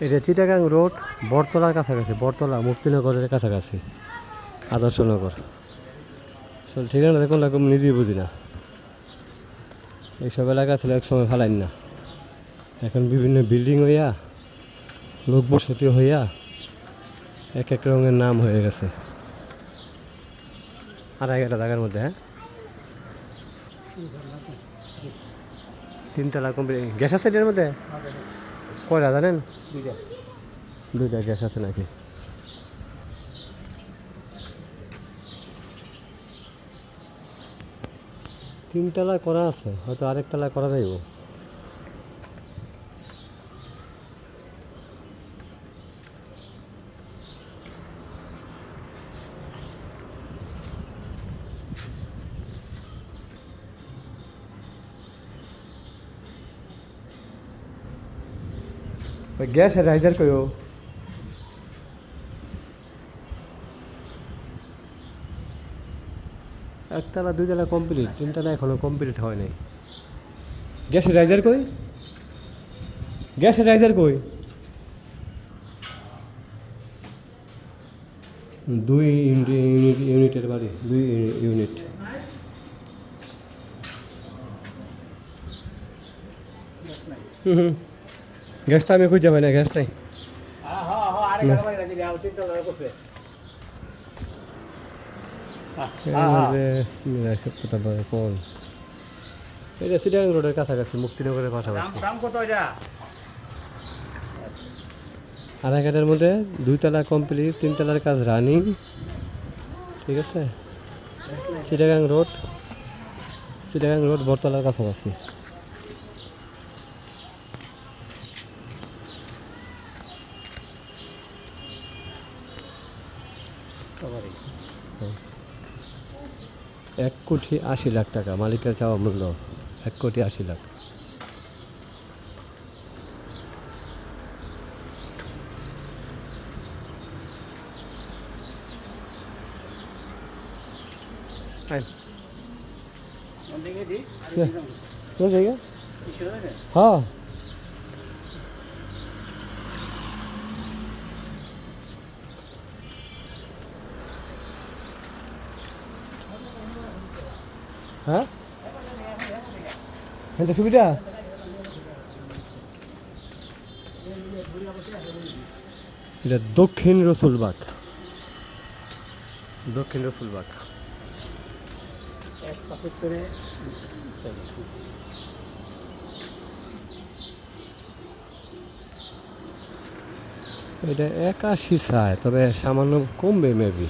এটা চিটাগাং রোড, বটতলার কাছাকাছি, বটতলা মুক্তিনগরের কাছাকাছি, আদর্শনগর। ঠিকানা দেখুন রকম নিজেই বুঝি না। এইসব এলাকা ছিল এক সময় ফেলাইন না, এখন বিভিন্ন বিল্ডিং হইয়া, লোক বসতি হইয়া এক এক রঙের নাম হয়ে গেছে। আর একটা জায়গার মধ্যে, হ্যাঁ, 3 তলা কমপ্লিট। গ্যাস আছে এটার মধ্যে? কয়টা জানেন? দুইটা গ্যাস আছে নাকি? তিনতলা করা আছে, হয়তো আরেকতলা করা যাইব। ওই গ্যাসের রাইজার কইও। একতলা 2 তলা কমপ্লিট, 3 তলা এখনো কমপ্লিট হয় নাই। গ্যাসের রাইজার কই? গ্যাসের রাইজার কই? 2 ইউনিটের বাড়ি, 2 ইউনিট। গ্যাসটা আমি খুঁজে পাই না, গ্যাস নাই। কোন এটা? চিটাগাং রোডের কাছাকাছি, মুক্তিনগরের পাশাপাশি। আড়াইঘাটের মধ্যে 2 তলা কমপ্লিট, 3 তলার কাজ রানিং। ঠিক আছে, চিটাগাং রোড বটতলার কাছাকাছি। ৳1,80,00,000 মালিকের চাওয়া মূল্য, ৳1,80,00,000। হ্যাঁ, হ্যাঁ, এটা সুবিধা। এটা দক্ষিণ রসুলবাগ। এটা 81 চায়, তবে সামান্য কমবে মেবি।